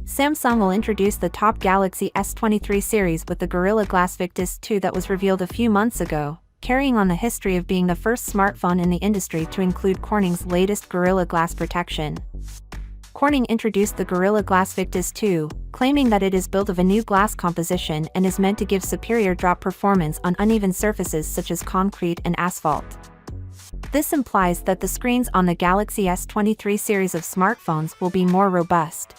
Samsung will introduce the top Galaxy S23 series with the Gorilla Glass Victus 2 that was revealed a few months ago, carrying on the history of being the first smartphone in the industry to include Corning's latest Gorilla Glass protection. Corning introduced the Gorilla Glass Victus 2, claiming that it is built of a new glass composition and is meant to give superior drop performance on uneven surfaces such as concrete and asphalt. This implies that the screens on the Galaxy S23 series of smartphones will be more robust.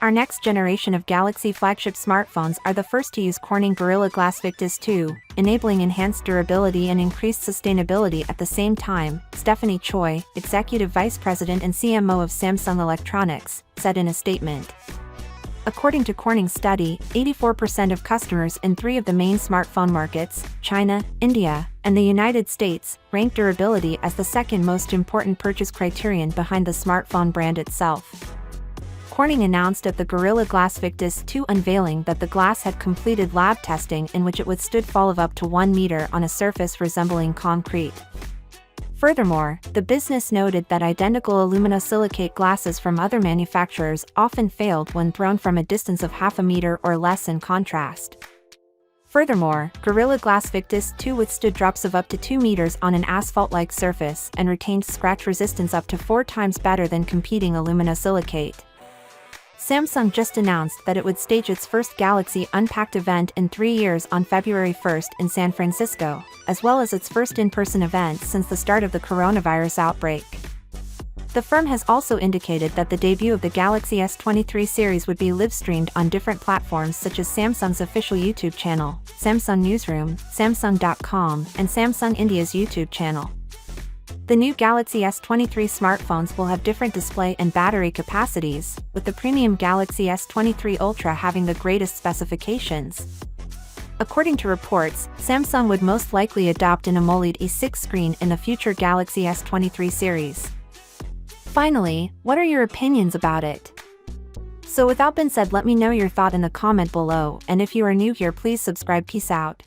Our next generation of Galaxy flagship smartphones are the first to use Corning Gorilla Glass Victus 2, enabling enhanced durability and increased sustainability at the same time, Stephanie Choi, Executive Vice President and CMO of Samsung Electronics, said in a statement. According to Corning's study, 84% of customers in 3 of the main smartphone markets, China, India, and the United States, rank durability as the second most important purchase criterion behind the smartphone brand itself. Corning announced at the Gorilla Glass Victus 2 unveiling that the glass had completed lab testing in which it withstood fall of up to 1 meter on a surface resembling concrete. Furthermore, the business noted that identical aluminosilicate glasses from other manufacturers often failed when thrown from a distance of half a meter or less in contrast. Furthermore, Gorilla Glass Victus 2 withstood drops of up to 2 meters on an asphalt-like surface and retained scratch resistance up to 4 times better than competing aluminosilicate. Samsung just announced that it would stage its first Galaxy Unpacked event in 3 years on February 1st in San Francisco, as well as its first in-person event since the start of the coronavirus outbreak. The firm has also indicated that the debut of the Galaxy S23 series would be live-streamed on different platforms such as Samsung's official YouTube channel, Samsung Newsroom, Samsung.com, and Samsung India's YouTube channel. The new Galaxy S23 smartphones will have different display and battery capacities, with the premium Galaxy S23 Ultra having the greatest specifications. According to reports, Samsung would most likely adopt an AMOLED E6 screen in the future Galaxy S23 series. Finally, what are your opinions about it? So without being said, let me know your thought in the comment below, and if you are new here, please subscribe. Peace out.